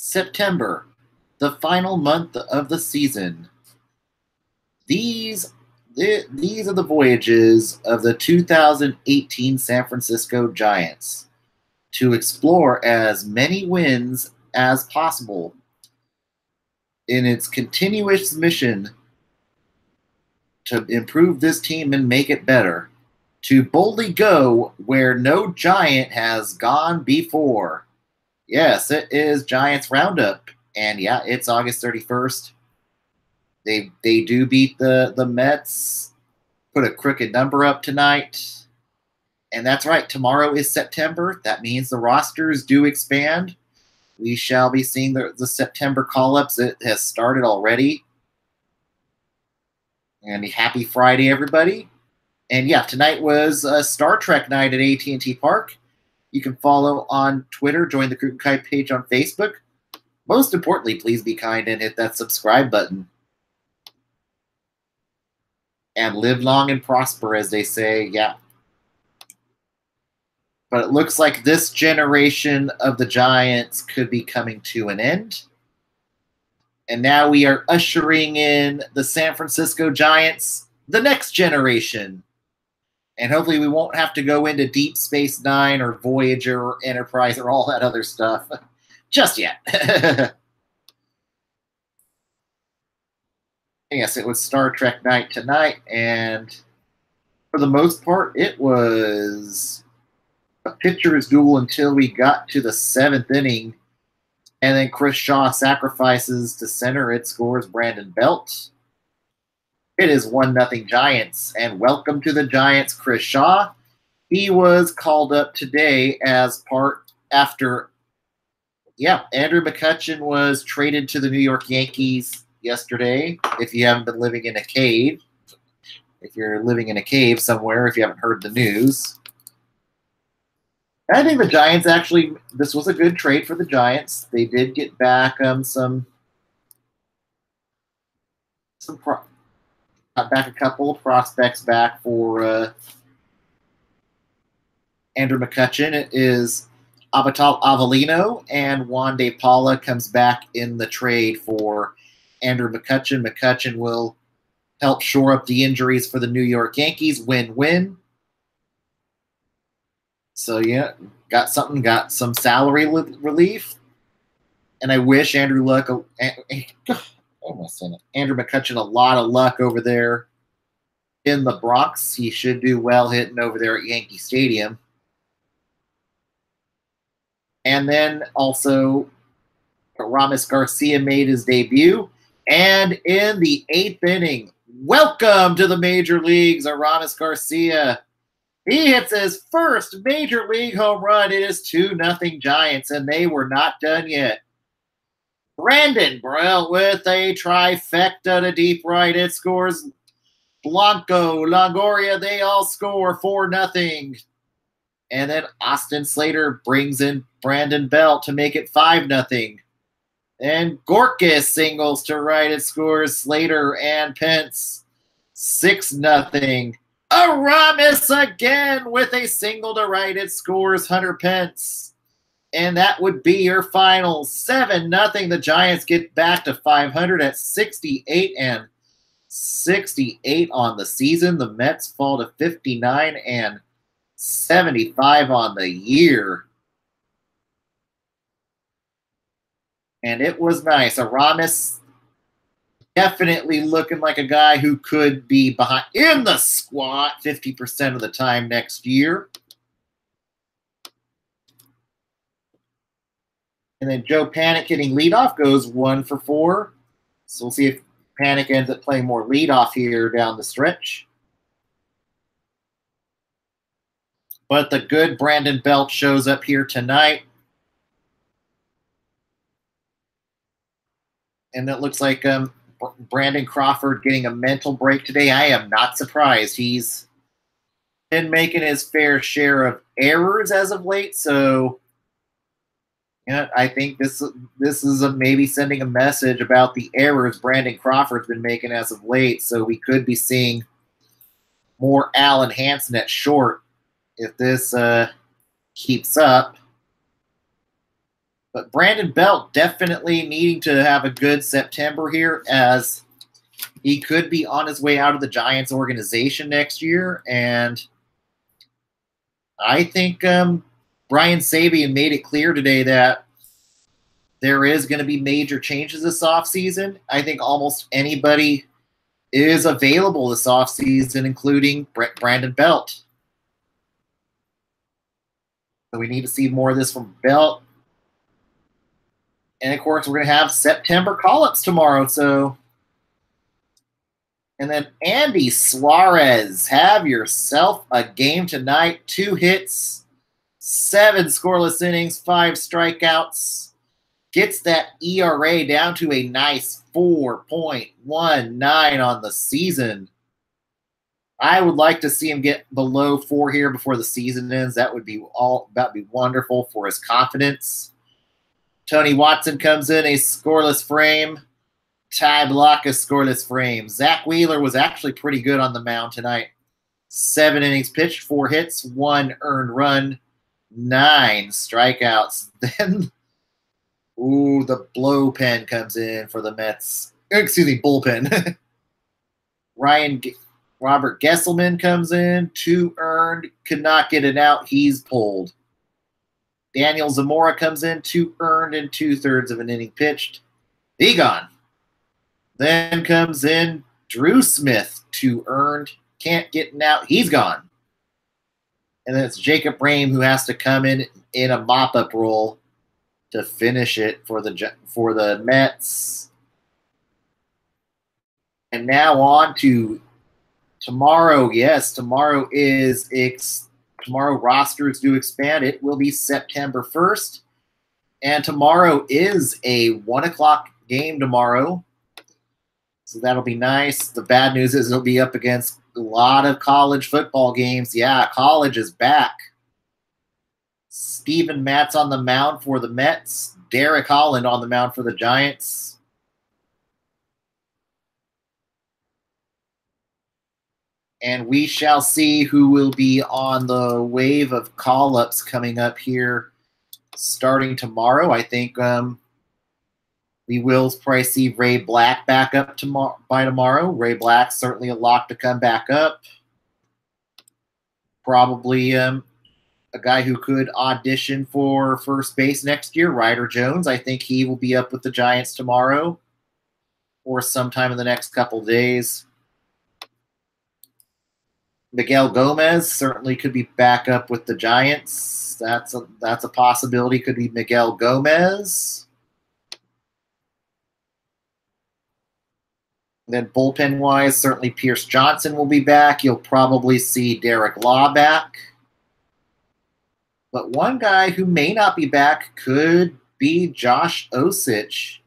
September, the final month of the season. These these are the voyages of the 2018 San Francisco Giants to explore as many wins as possible in its continuous mission to improve this team and make it better, to boldly go where no Giant has gone before. Yes, it is Giants Roundup, and yeah, it's August 31st. They do beat the Mets, put a crooked number up tonight. And that's right, tomorrow is September. That means the rosters do expand. We shall be seeing the September call-ups. It has started already. And happy Friday, everybody. And yeah, tonight was a Star Trek night at AT&T Park. You can follow on Twitter, join the Crew Kite page on Facebook. Most importantly, please be kind and hit that subscribe button. And live long and prosper, as they say, yeah. But it looks like this generation of the Giants could be coming to an end. And now we are ushering in the San Francisco Giants, the next generation. And hopefully we won't have to go into Deep Space Nine or Voyager or Enterprise or all that other stuff just yet. Yes, it was Star Trek night tonight, and for the most part, it was a pitcher's duel until we got to the 7th inning, and then Chris Shaw sacrifices to center. It scores Brandon Belt. It is 1-0 Giants, and welcome to the Giants, Chris Shaw. He was called up today as part after, Andrew McCutchen was traded to the New York Yankees yesterday. If you haven't been living in a cave, if you're living in a cave somewhere, if you haven't heard the news. I think the Giants actually, this was a good trade for the Giants. They did get back got back a couple of prospects back for Andrew McCutchen. It is Avital Avellino, and Juan De Paula comes back in the trade for Andrew McCutchen. McCutchen will help shore up the injuries for the New York Yankees. Win-win. So, yeah, got some salary relief. And I wish Andrew McCutchen a lot of luck over there in the Bronx. He should do well hitting over there at Yankee Stadium. And then also, Ramos Garcia made his debut. And in the 8th inning, welcome to the major leagues, Aramis Garcia. He hits his first major league home run. It is 2-0 Giants, and they were not done yet. Brandon Belt with a trifecta to deep right. It scores Blanco, Longoria. They all score 4-0. And then Austin Slater brings in Brandon Belt to make it 5-0. And Gorkis singles to right. It scores Slater and Pence. 6-0. Aramis again with a single to right. It scores Hunter Pence. And that would be your final. 7-0. The Giants get back to 500 at 68 and 68 on the season. The Mets fall to 59 and 75 on the year. And it was nice. Aramis definitely looking like a guy who could be behind in the squat 50% of the time next year. And then Joe Panic hitting leadoff goes 1 for 4. So we'll see if Panic ends up playing more leadoff here down the stretch. But the good Brandon Belt shows up here tonight. And it looks like Brandon Crawford getting a mental break today. I am not surprised. He's been making his fair share of errors as of late. So, I think this is maybe sending a message about the errors Brandon Crawford's been making as of late. So we could be seeing more Alan Hansen at short if this keeps up. But Brandon Belt definitely needing to have a good September here, as he could be on his way out of the Giants organization next year. And I think Brian Sabian made it clear today that there is going to be major changes this offseason. I think almost anybody is available this offseason, including Brandon Belt. So we need to see more of this from Belt. And, of course, we're going to have September call-ups tomorrow. And then Andy Suarez, have yourself a game tonight. 2 hits, 7 scoreless innings, 5 strikeouts. Gets that ERA down to a nice 4.19 on the season. I would like to see him get below 4 here before the season ends. That would be wonderful for his confidence. Tony Watson comes in, a scoreless frame. Ty Block, a scoreless frame. Zach Wheeler was actually pretty good on the mound tonight. 7 innings pitched, 4 hits, 1 earned run, 9 strikeouts. Then, the blow pen comes in for the Mets. Excuse me, bullpen. Robert Gesselman comes in, 2 earned, could not get it out. He's pulled. Daniel Zamora comes in, 2 earned and 2/3 of an inning pitched. He gone. Then comes in Drew Smith, 2 earned, can't get it out. He's gone. And then it's Jacob Brame who has to come in a mop-up role to finish it for the Mets. And now on to tomorrow. Yes, tomorrow rosters do expand. It will be September 1st. And tomorrow is a 1 o'clock game tomorrow. So that'll be nice. The bad news is it'll be up against a lot of college football games. Yeah, college is back. Steven Matz on the mound for the Mets. Derek Holland on the mound for the Giants. And we shall see who will be on the wave of call-ups coming up here starting tomorrow. I think we will probably see Ray Black back up by tomorrow. Ray Black's certainly a lock to come back up. Probably a guy who could audition for first base next year, Ryder Jones. I think he will be up with the Giants tomorrow or sometime in the next couple days. Miguel Gomez certainly could be back up with the Giants. That's a possibility. Could be Miguel Gomez. Then bullpen-wise, certainly Pierce Johnson will be back. You'll probably see Derek Law back. But one guy who may not be back could be Josh Osich,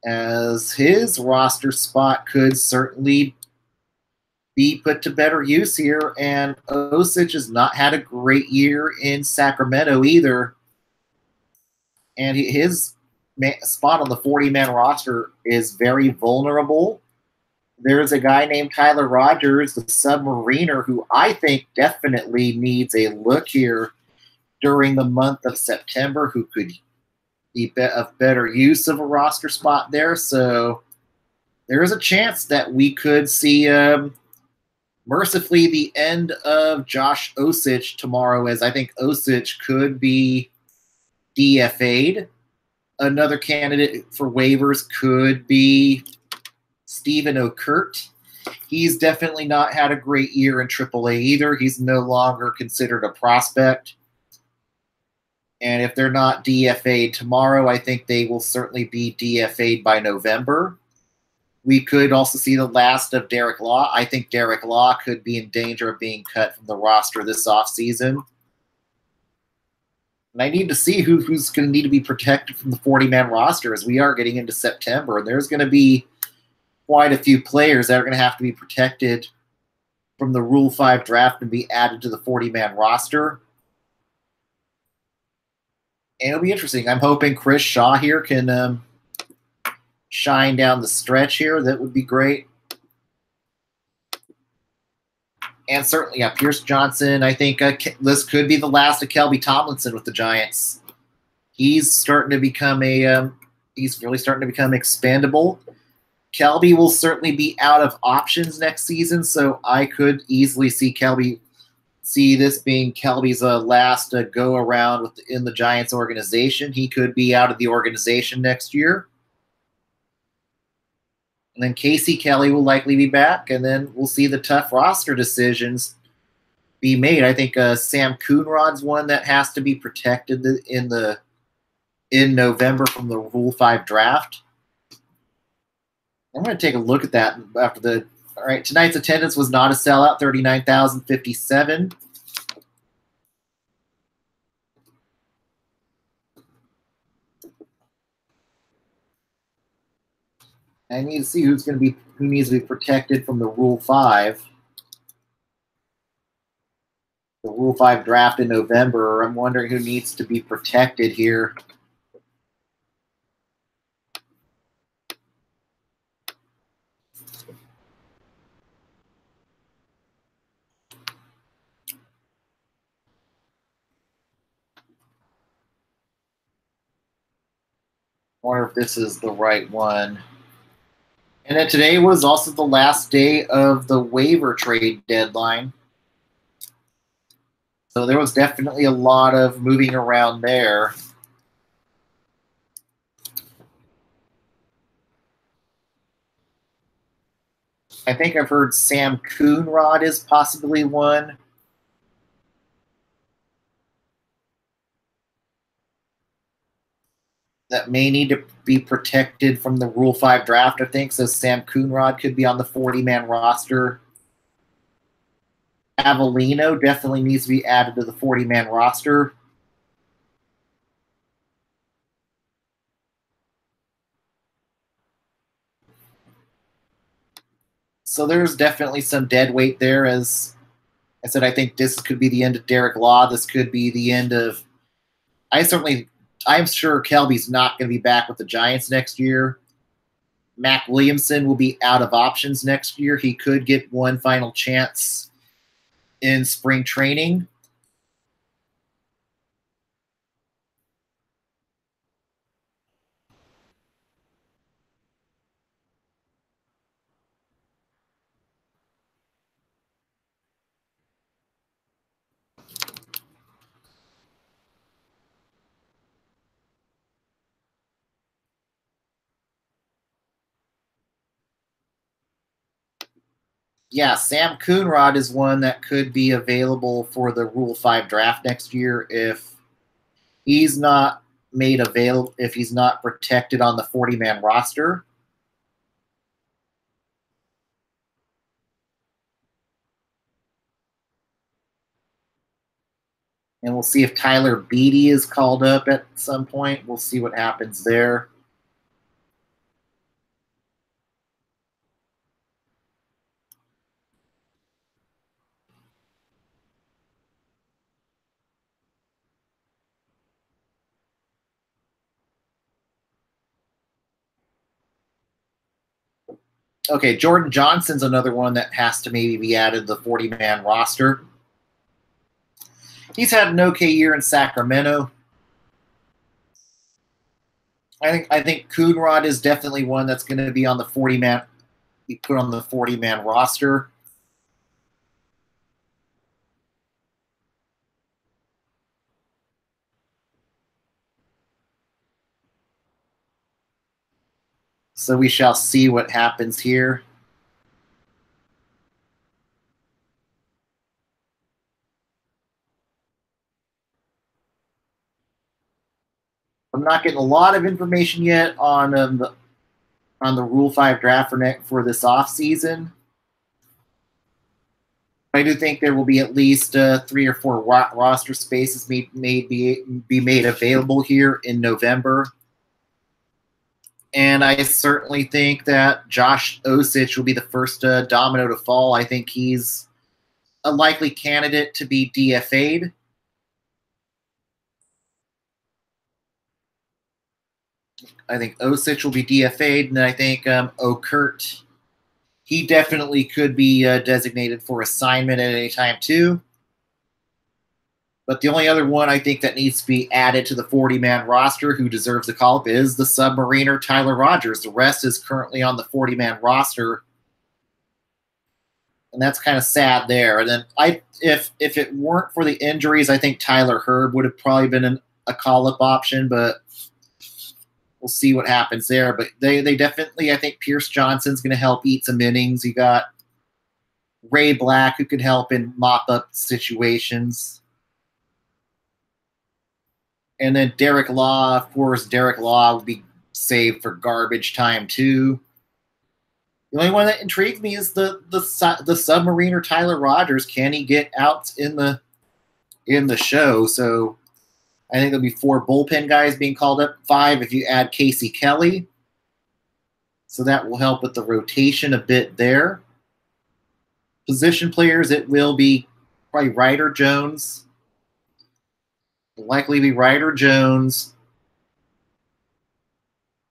as his roster spot could certainly be put to better use here. And Osich has not had a great year in Sacramento either. And his spot on the 40-man roster is very vulnerable. There's a guy named Tyler Rogers, the Submariner, who I think definitely needs a look here during the month of September, who could be of better use of a roster spot there. So there is a chance that we could see mercifully the end of Josh Osich tomorrow, as I think Osich could be DFA'd. Another candidate for waivers could be Stephen Okert. He's definitely not had a great year in AAA either. He's no longer considered a prospect. And if they're not DFA'd tomorrow, I think they will certainly be DFA'd by November. We could also see the last of Derek Law. I think Derek Law could be in danger of being cut from the roster this offseason. And I need to see who's going to need to be protected from the 40-man roster, as we are getting into September. And there's going to be quite a few players that are going to have to be protected from the Rule 5 draft and be added to the 40-man roster. And it'll be interesting. I'm hoping Chris Shaw here can shine down the stretch here. That would be great. And certainly, Pierce Johnson. I think this could be the last of Kelby Tomlinson with the Giants. he's starting to become he's really starting to become expendable. Kelby will certainly be out of options next season, so I could easily see this being Kelby's last go around in the Giants organization. He could be out of the organization next year. And then Casey Kelly will likely be back, and then we'll see the tough roster decisions be made. I think Sam Coonrod's one that has to be protected in November from the Rule 5 draft. I'm going to take a look at that after the. All right, tonight's attendance was not a sellout, 39,057. I need to see who needs to be protected from the Rule 5. The Rule 5 draft in November. I'm wondering who needs to be protected here. I wonder if this is the right one. And then today was also the last day of the waiver trade deadline. So there was definitely a lot of moving around there. I think I've heard Sam Coonrod is possibly one. That may need to be protected from the Rule 5 draft, I think. So Sam Coonrod could be on the 40-man roster. Avellino definitely needs to be added to the 40-man roster. So there's definitely some dead weight there. As I said, I think this could be the end of Derek Law. This could be the end of... I'm sure Kelby's not going to be back with the Giants next year. Mac Williamson will be out of options next year. He could get one final chance in spring training. Yeah, Sam Coonrod is one that could be available for the Rule 5 draft next year if he's not made available, if he's not protected on the 40-man roster. And we'll see if Tyler Beatty is called up at some point. We'll see what happens there. Okay, Jordan Johnson's another one that has to maybe be added to the 40-man roster. He's had an okay year in Sacramento. I think Coonrod is definitely one that's going to be on the 40-man, be put on the 40-man roster. So we shall see what happens here. I'm not getting a lot of information yet on the Rule 5 draft for this offseason. I do think there will be at least 3 or 4 roster spaces be made available here in November. And I certainly think that Josh Osich will be the first domino to fall. I think he's a likely candidate to be DFA'd. I think Osich will be DFA'd, and I think Okert, he definitely could be designated for assignment at any time too. But the only other one I think that needs to be added to the 40-man roster who deserves a call-up is the submariner Tyler Rogers. The rest is currently on the 40-man roster, and that's kind of sad there. And then if it weren't for the injuries, I think Tyler Herb would have probably been a call-up option, but we'll see what happens there. But they definitely, I think Pierce Johnson's going to help eat some innings. You got Ray Black who could help in mop-up situations. And then Derek Law, of course, Derek Law will be saved for garbage time too. The only one that intrigues me is the submariner Tyler Rogers. Can he get out in the show? So I think there'll be 4 bullpen guys being called up, 5 if you add Casey Kelly. So that will help with the rotation a bit there. Position players, it will be probably Ryder Jones. Likely be Ryder Jones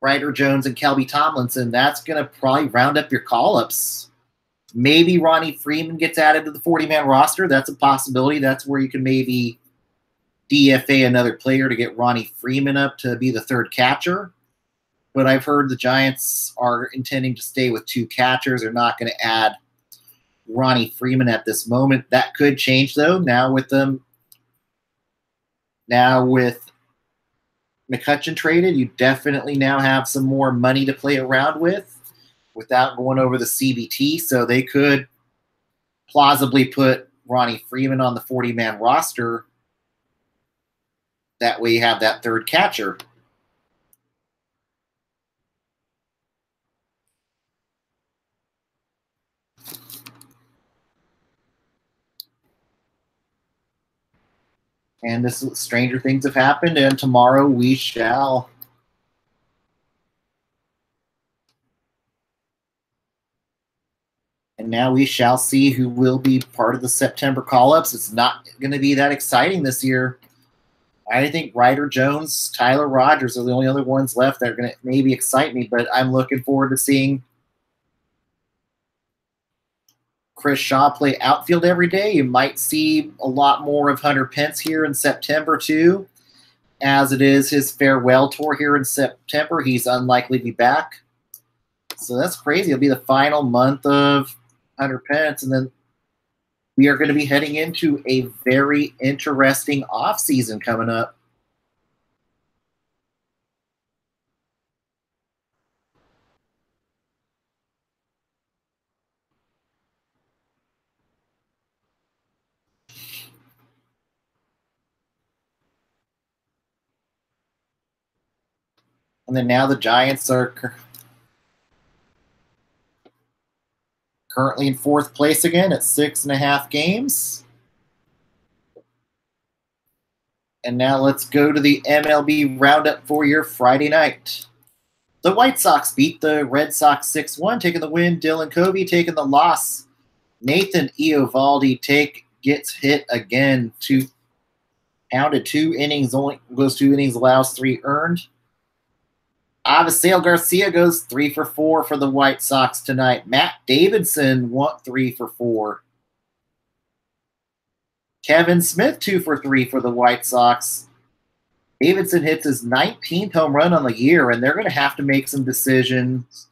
and Kelby Tomlinson. That's going to probably round up your call-ups. Maybe Ronnie Freeman gets added to the 40-man roster. That's a possibility. That's where you can maybe DFA another player to get Ronnie Freeman up to be the 3rd catcher. But I've heard the Giants are intending to stay with 2 catchers. They're not going to add Ronnie Freeman at this moment. That could change, though, now with McCutchen traded. You definitely now have some more money to play around with without going over the CBT. So they could plausibly put Ronnie Freeman on the 40-man roster. That way you have that 3rd catcher. And stranger things have happened, and tomorrow we shall see who will be part of the September call-ups. It's not going to be that exciting this year. I think Ryder Jones, Tyler Rogers are the only other ones left that are going to maybe excite me, but I'm looking forward to seeing Chris Shaw play outfield every day. You might see a lot more of Hunter Pence here in September too, as it is his farewell tour here in September. He's unlikely to be back. So that's crazy. It'll be the final month of Hunter Pence, and then we are going to be heading into a very interesting offseason coming up. And then now the Giants are currently in 4th place again at 6.5 games. And now let's go to the MLB Roundup for your Friday night. The White Sox beat the Red Sox 6-1, taking the win. Dylan Covey taking the loss. Nathan Eovaldi gets hit again. Pounded 2 innings, only goes 2 innings, allows 3 earned. Avisail Garcia goes 3 for 4 for the White Sox tonight. Matt Davidson went 3 for 4. Kevin Smith 2 for 3 for the White Sox. Davidson hits his 19th home run on the year, and they're going to have to make some decisions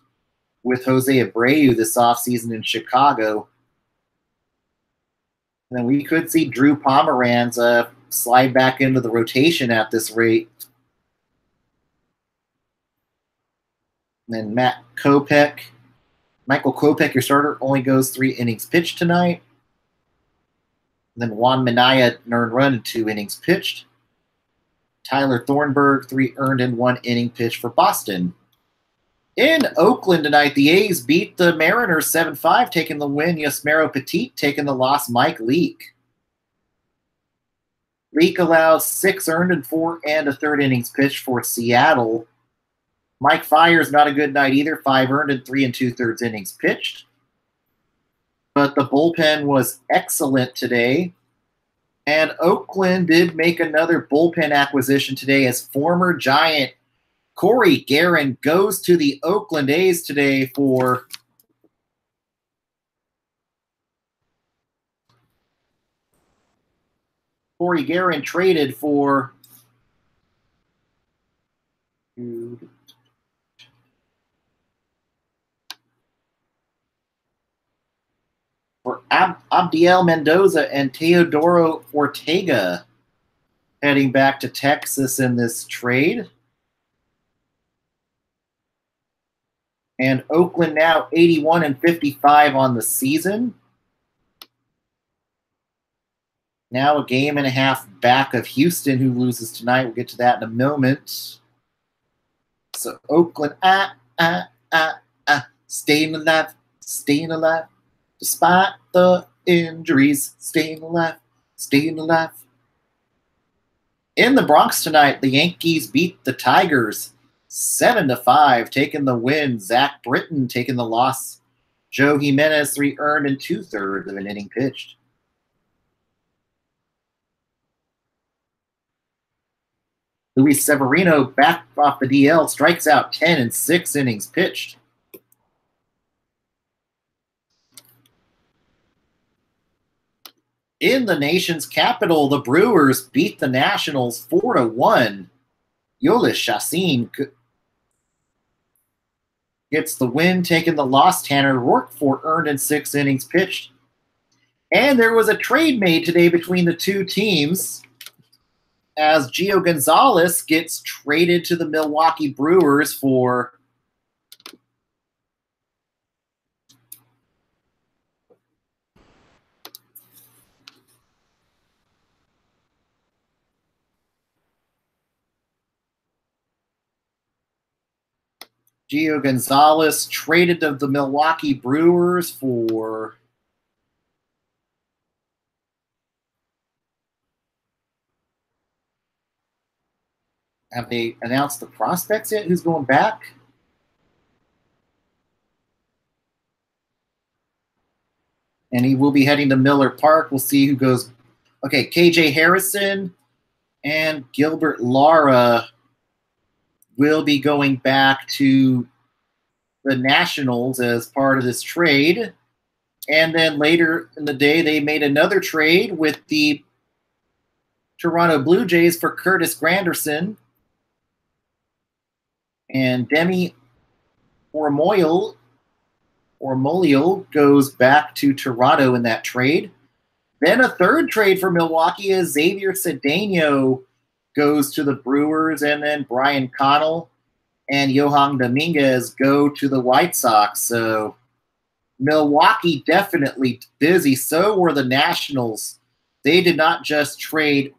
with Jose Abreu this offseason in Chicago. And then we could see Drew Pomeranz slide back into the rotation at this rate. And then Michael Kopech, your starter, only goes 3 innings pitched tonight. And then Juan Minaya, earned run in 2 innings pitched. Tyler Thornburg, 3 earned and 1 inning pitched for Boston. In Oakland tonight, the A's beat the Mariners 7-5, taking the win. Yasmero Petit taking the loss. Mike Leake. Leake allows 6 earned and 4 1/3 innings pitched for Seattle. Mike Fiers, not a good night either. 5 earned and 3 2/3 innings pitched. But the bullpen was excellent today. And Oakland did make another bullpen acquisition today as former Giant Corey Guerin goes to the Oakland A's today for Corey Guerin traded for Abdiel Mendoza and Teodoro Ortega heading back to Texas in this trade. And Oakland now 81-55 on the season. Now a game and a half back of Houston, who loses tonight. We'll get to that in a moment. So Oakland, staying alive, despite the injuries, staying alive. In the Bronx tonight, the Yankees beat the Tigers 7-5, taking the win. Zach Britton taking the loss. Joe Jimenez 3 earned and 2/3 of an inning pitched. Luis Severino back off the DL, strikes out 10 in 6 innings pitched. In the nation's capital, the Brewers beat the Nationals 4-1. Yolis Chassin gets the win, taking the loss. Tanner Rourke 4 earned and 6 innings pitched. And there was a trade made today between the two teams, as Gio Gonzalez gets traded to the Milwaukee Brewers for Gio Gonzalez traded to the Milwaukee Brewers for have they announced the prospects yet? Who's going back? And he will be heading to Miller Park. We'll see who goes. Okay, KJ Harrison and Gilbert Lara will be going back to the Nationals as part of this trade. And then later in the day, they made another trade with the Toronto Blue Jays for Curtis Granderson. And Demi Ormolial goes back to Toronto in that trade. Then a third trade for Milwaukee is Xavier Cedeno goes to the Brewers, and then Brian Connell and Johan Dominguez go to the White Sox. So Milwaukee definitely busy. So were the Nationals. They did not just trade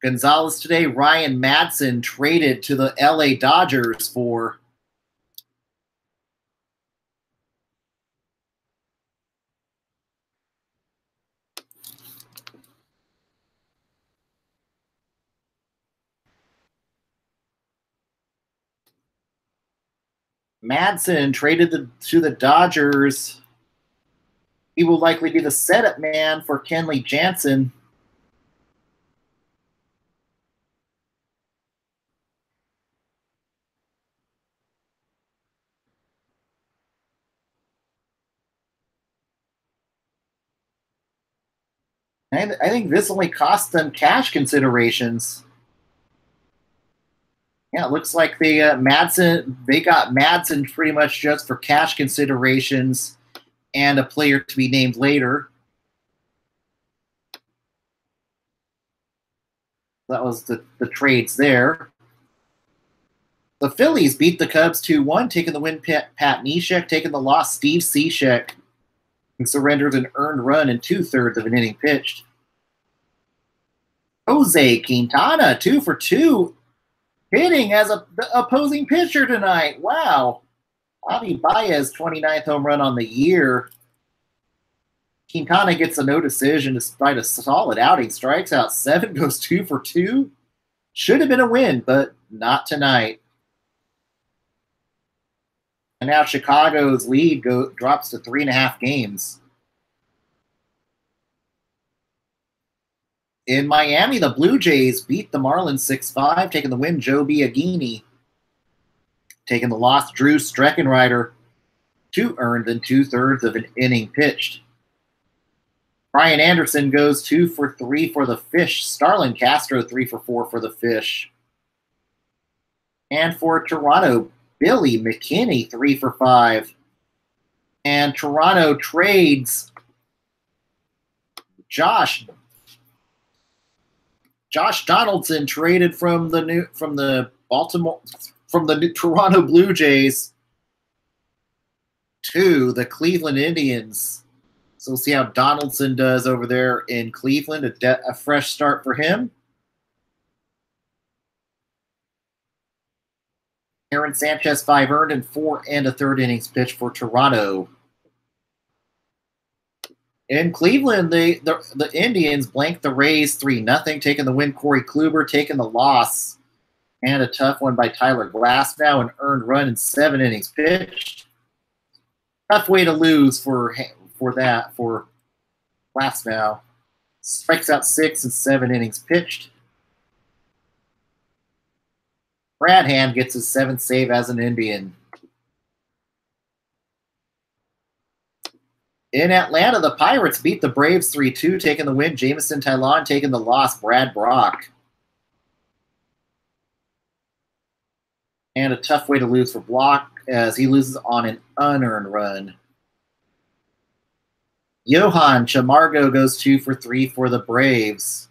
Gonzalez today. Ryan Madsen traded to the LA Dodgers for to the Dodgers. He will likely be the setup man for Kenley Jansen. And I think this only cost them cash considerations. Yeah, it looks like they got Madsen pretty much just for cash considerations and a player to be named later. That was the trades there. The Phillies beat the Cubs 2-1, taking the win Pat Neshek, taking the loss Steve Cishek, who surrendered an earned run in 2/3 of an inning pitched. Jose Quintana, 2 for 2, hitting as the opposing pitcher tonight. Wow. Avi Baez, 29th home run on the year. Quintana gets a no decision despite a solid outing. Strikes out 7, goes 2 for 2. Should have been a win, but not tonight. And now Chicago's lead drops to 3.5 games. In Miami, the Blue Jays beat the Marlins 6-5, taking the win Joe Biagini. Taking the loss Drew Streckenrider, 2 earned and 2/3 of an inning pitched. Brian Anderson goes 2 for 3 for the Fish. Starlin Castro 3 for 4 for the Fish. And for Toronto, Billy McKinney 3 for 5. And Toronto trades Josh Donaldson, traded from the Toronto Blue Jays to the Cleveland Indians. So we'll see how Donaldson does over there in Cleveland. A fresh start for him. Aaron Sanchez, 5 earned and 4 1/3 innings pitched for Toronto. In Cleveland, the Indians blanked the Rays 3-0, taking the win. Corey Kluber taking the loss. And a tough one by Tyler Glasnow, an earned run in 7 innings pitched. Tough way to lose for Glasnow. Strikes out 6 in 7 innings pitched. Brad Hand gets his 7th save as an Indian. In Atlanta, the Pirates beat the Braves 3-2, taking the win. Jameson Tylon taking the loss. Brad Brock. And a tough way to lose for Block as he loses on an unearned run. Johan Camargo goes 2 for 3 for the Braves.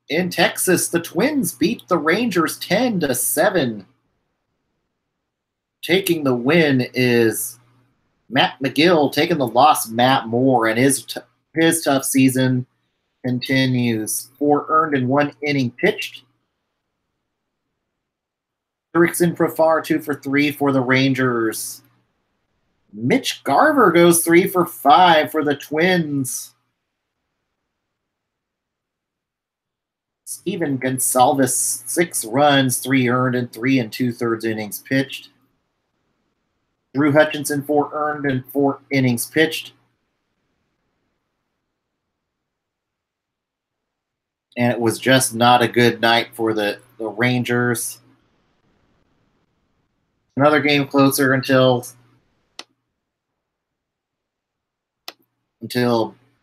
In Texas, the Twins beat the Rangers 10-7. Taking the win is Matt McGill. Taking the loss, Matt Moore, and his tough season continues. 4 earned and 1 inning pitched. Erickson Profar 2 for 3 for the Rangers. Mitch Garver goes 3 for 5 for the Twins. Steven Gonsalves, 6 runs, 3 earned, and 3 2/3 innings pitched. Drew Hutchinson, 4 earned and 4 innings pitched. And it was just not a good night for the Rangers. Another game closer until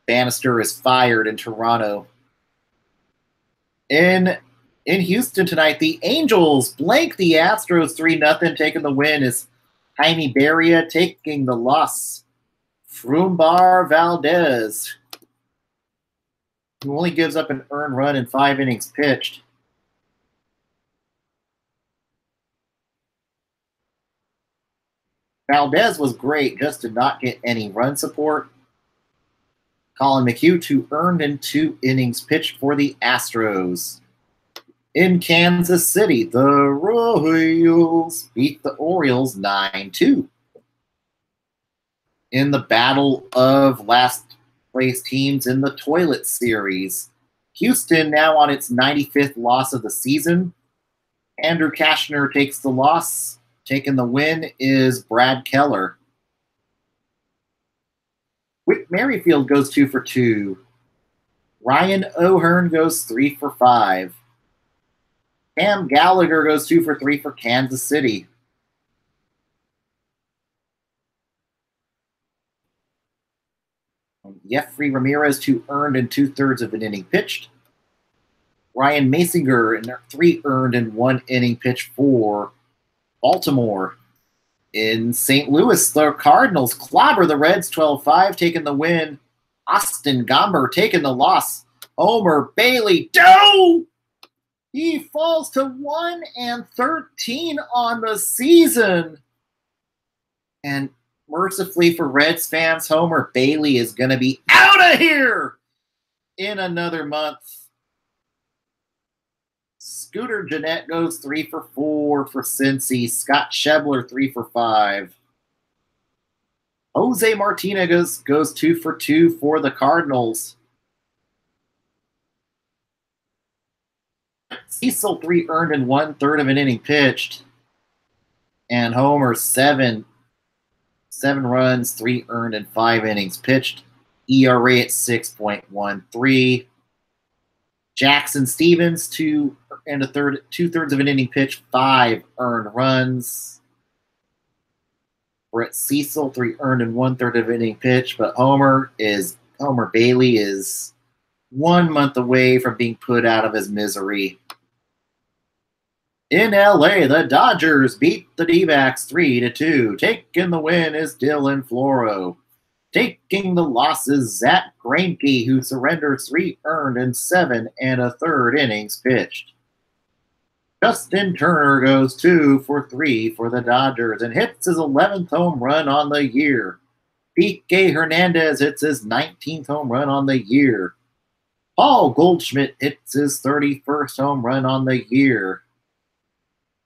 Bannister is fired in Toronto. In Houston tonight, the Angels blank the Astros 3-0. Taking the win is Jaime Barria. Taking the loss, Frumbar Valdez, who only gives up an earned run in 5 innings pitched. Valdez was great, just did not get any run support. Colin McHugh, 2 earned and 2 innings pitched for the Astros. In Kansas City, the Royals beat the Orioles 9-2. In the battle of last place teams in the Toilet Series, Houston now on its 95th loss of the season. Andrew Kashner takes the loss. Taking the win is Brad Keller. Whit Merrifield goes 2 for 2. Ryan O'Hearn goes 3 for 5. Cam Gallagher goes 2 for 3 for Kansas City. Jeffrey Ramirez, 2 earned and 2/3 of an inning pitched. Ryan Masinger, 3 earned and 1 inning pitched for Baltimore. In St. Louis, the Cardinals clobber the Reds 12-5, taking the win. Austin Gomber taking the loss. Homer Bailey, he falls to 1-13 on the season. And mercifully for Reds fans, Homer Bailey is going to be out of here in another month. Scooter Gennett goes 3 for 4 for Cincy. Scott Schebler, 3 for 5. Jose Martinez goes 2 for 2 for the Cardinals. Cecil, 3 earned and 1/3 of an inning pitched. And Homer, 7 runs, 3 earned, and 5 innings pitched. ERA at 6.13. Jackson Stevens, 2 2/3 of an inning pitch, 5 earned runs. Brett Cecil, 3 earned and 1/3 of an inning pitch, but Homer Bailey is 1 month away from being put out of his misery. In LA, the Dodgers beat the D-backs 3-2. Taking the win is Dylan Floro. Taking the losses, Zach Greinke, who surrenders 3 earned and 7 1/3 innings pitched. Justin Turner goes 2 for 3 for the Dodgers and hits his 11th home run on the year. Pique Hernandez hits his 19th home run on the year. Paul Goldschmidt hits his 31st home run on the year.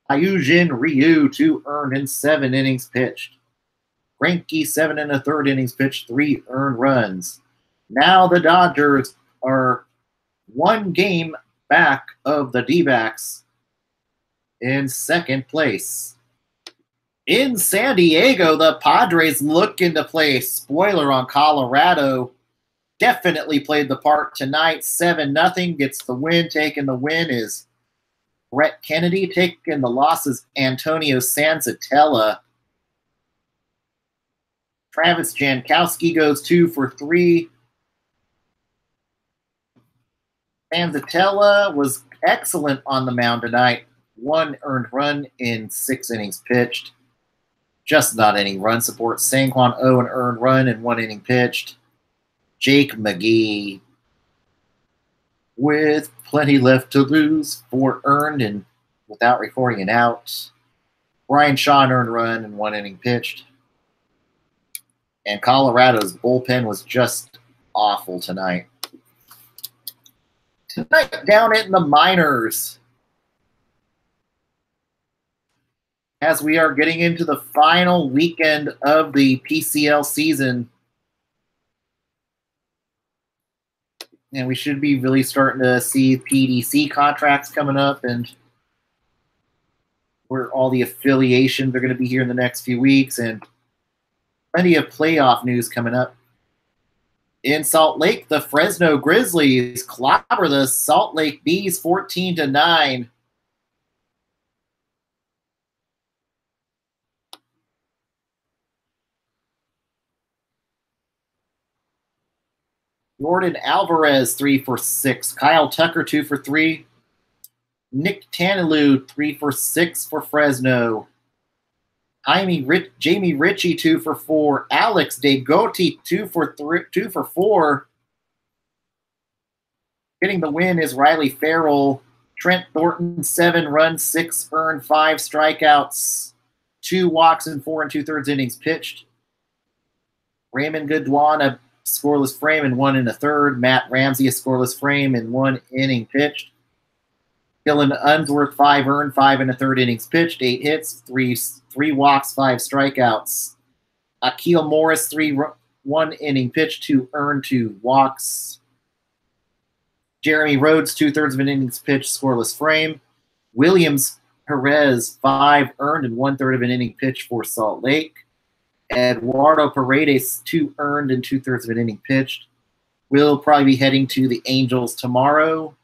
Hyunjin Ryu, 2 earned and 7 innings pitched. Greinke, 7 1/3 innings pitched, 3 earned runs. Now the Dodgers are 1 game back of the D-backs in second place. In San Diego, the Padres look into play spoiler on Colorado. Definitely played the part tonight. 7-0 gets the win. Taking the win is Brett Kennedy. Taking the losses, Antonio Sanzatella. Travis Jankowski goes 2 for 3. Sanzatella was excellent on the mound tonight. 1 earned run in 6 innings pitched. Just not any run support. Sanquan O, an earned run in 1 inning pitched. Jake McGee, with plenty left to lose, 4 earned and without recording an out. Brian Shaw, an earned run in 1 inning pitched. And Colorado's bullpen was just awful tonight. Tonight, down in the minors, as we are getting into the final weekend of the PCL season, and we should be really starting to see PDC contracts coming up and where all the affiliations are going to be here in the next few weeks, and plenty of playoff news coming up. In Salt Lake, the Fresno Grizzlies clobber the Salt Lake Bees 14-9. Jordan Alvarez, 3 for 6. Kyle Tucker, 2 for 3. Nick Tanalou, 3 for 6 for Fresno. Jamie Ritchie, 2 for 4. Alex DeGotti, 2 for 4. Getting the win is Riley Farrell. Trent Thornton, 7 runs, 6 earned, 5 strikeouts, 2 walks, and 4 2/3 innings pitched. Raymond Goodwin, a scoreless frame in 1 1/3. Matt Ramsey, a scoreless frame in 1 inning pitched. Dylan Unsworth, 5 earned, 5 1/3 innings pitched, 8 hits, 3 walks, 5 strikeouts. Akil Morris, 1 inning pitched, 2 earned, 2 walks. Jeremy Rhodes, 2/3 of an innings pitched, scoreless frame. Williams Perez, 5 earned and 1/3 of an inning pitched for Salt Lake. Eduardo Paredes, 2 earned and 2/3 of an inning pitched. Will probably be heading to the Angels tomorrow.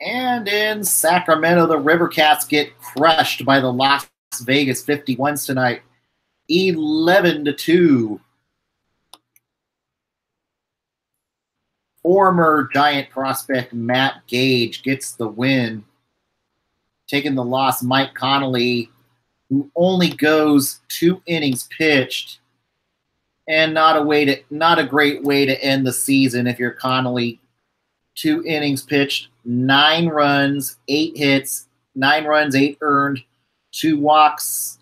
And in Sacramento, the Rivercats get crushed by the Las Vegas 51s tonight, 11-2. Former Giant prospect Matt Gage gets the win. Taking the loss, Mike Connolly, who only goes 2 innings pitched, and not a great way to end the season if you're Connolly. 2 innings pitched, 9 runs, 8 hits, 9 runs, 8 earned, 2 walks.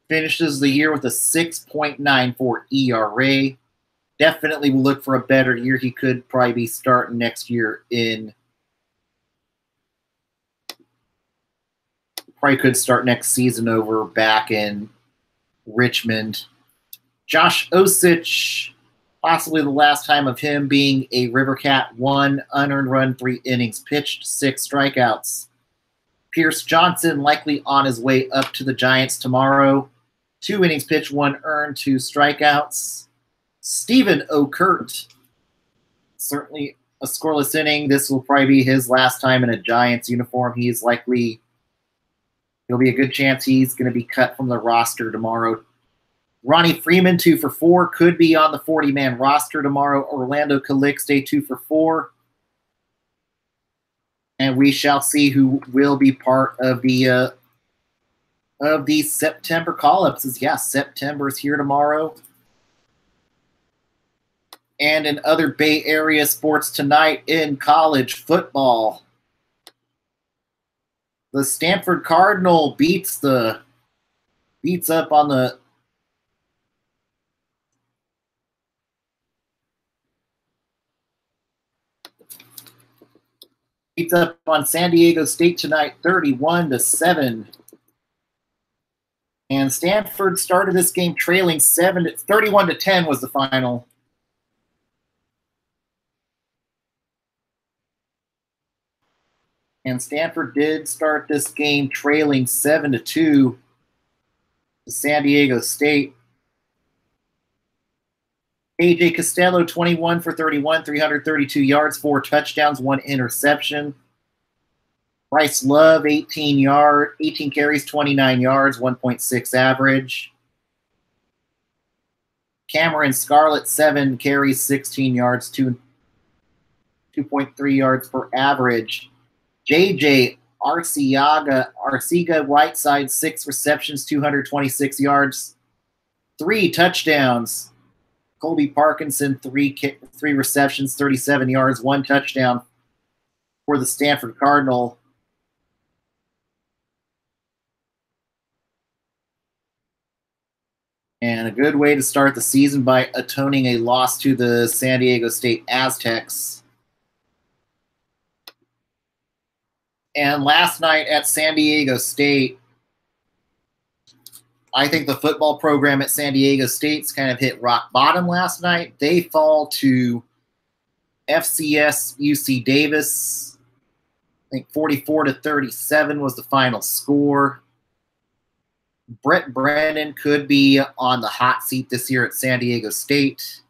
Finishes the year with a 6.94 ERA. Definitely will look for a better year. He could probably be starting next year probably could start next season back in Richmond. Josh Osich, Possibly the last time of him being a River Cat. 1 unearned run, 3 innings pitched, 6 strikeouts. Pierce Johnson likely on his way up to the Giants tomorrow. 2 innings pitched, 1 earned, 2 strikeouts. Stephen O'Kurt, certainly a scoreless inning. This will probably be his last time in a Giants uniform. He'll be a good chance he's going to be cut from the roster tomorrow. Ronnie Freeman, 2 for 4, could be on the 40-man roster tomorrow. Orlando Calixte, 2 for 4. And we shall see who will be part of the September call-ups. Yes, September is here tomorrow. And in other Bay Area sports tonight in college football, the Stanford Cardinal beats up on San Diego State tonight, 31-7. And Stanford started this game trailing 31-10 was the final. And Stanford did start this game trailing 7-2 to San Diego State. AJ Costello, 21 for 31, 332 yards, 4 touchdowns, 1 interception. Bryce Love, 18 carries, 29 yards, 1.6 average. Cameron Scarlett, 7 carries, 16 yards, 2.3 yards per average. JJ Arcega Whiteside, 6 receptions, 226 yards, 3 touchdowns. Colby Parkinson, 3 receptions, 37 yards, 1 touchdown for the Stanford Cardinal. And a good way to start the season by atoning a loss to the San Diego State Aztecs. And last night at San Diego State, I think the football program at San Diego State's kind of hit rock bottom last night. They fall to FCS UC Davis. I think 44-37 was the final score. Brett Brennan could be on the hot seat this year at San Diego State.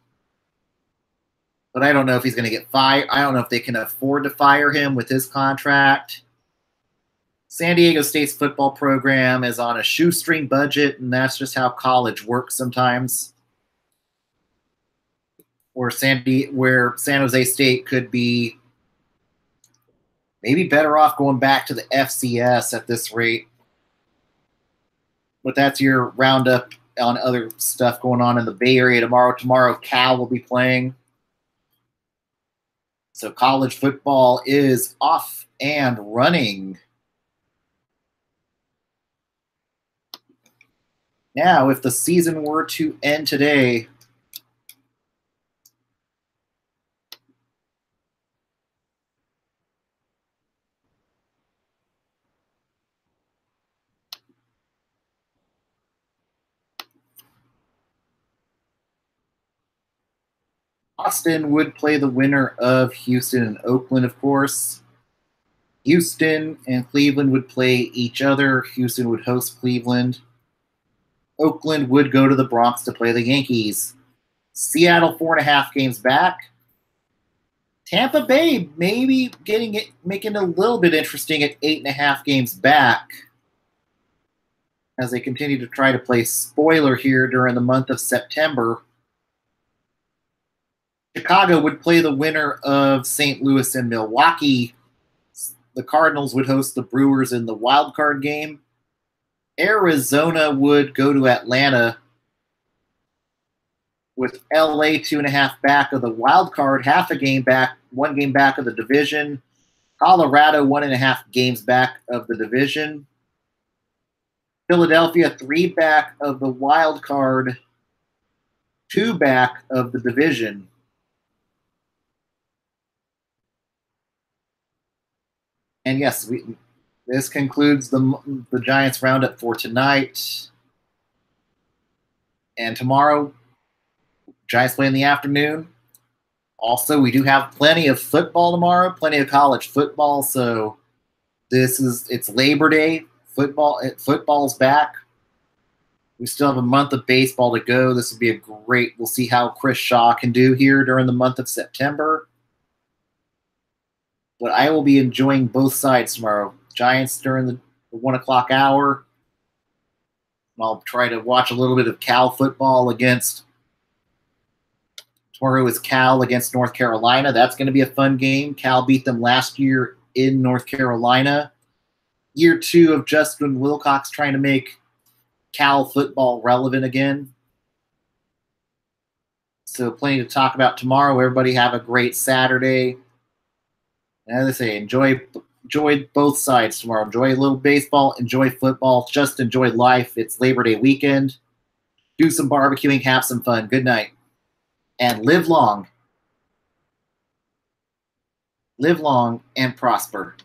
But I don't know if he's going to get fired. I don't know if they can afford to fire him with his contract. San Diego State's football program is on a shoestring budget, and that's just how college works sometimes. Where San Jose State could be maybe better off going back to the FCS at this rate. But that's your roundup on other stuff going on in the Bay Area tomorrow. Tomorrow, Cal will be playing. So college football is off and running. Now, if the season were to end today, Austin would play the winner of Houston and Oakland, of course. Houston and Cleveland would play each other. Houston would host Cleveland. Oakland would go to the Bronx to play the Yankees. Seattle 4.5 games back. Tampa Bay maybe making it a little bit interesting at 8.5 games back as they continue to try to play spoiler here during the month of September. Chicago would play the winner of St. Louis and Milwaukee. The Cardinals would host the Brewers in the wild card game. Arizona would go to Atlanta with LA 2.5 back of the wild card, half a game back, 1 game back of the division. Colorado 1.5 games back of the division. Philadelphia 3 back of the wild card, 2 back of the division. And yes, this concludes the Giants roundup for tonight. And tomorrow, Giants play in the afternoon. Also, we do have plenty of football tomorrow, plenty of college football. So it's Labor Day. Football's back. We still have a month of baseball to go. This will be we'll see how Chris Shaw can do here during the month of September. But I will be enjoying both sides tomorrow. Giants during the 1 o'clock hour. I'll try to watch a little bit of Cal football tomorrow is Cal against North Carolina. That's going to be a fun game. Cal beat them last year in North Carolina. Year 2 of Justin Wilcox trying to make Cal football relevant again. So plenty to talk about tomorrow. Everybody have a great Saturday. And as I say, enjoy both sides tomorrow. Enjoy a little baseball, enjoy football, just enjoy life. It's Labor Day weekend. Do some barbecuing, have some fun. Good night. And live long and prosper.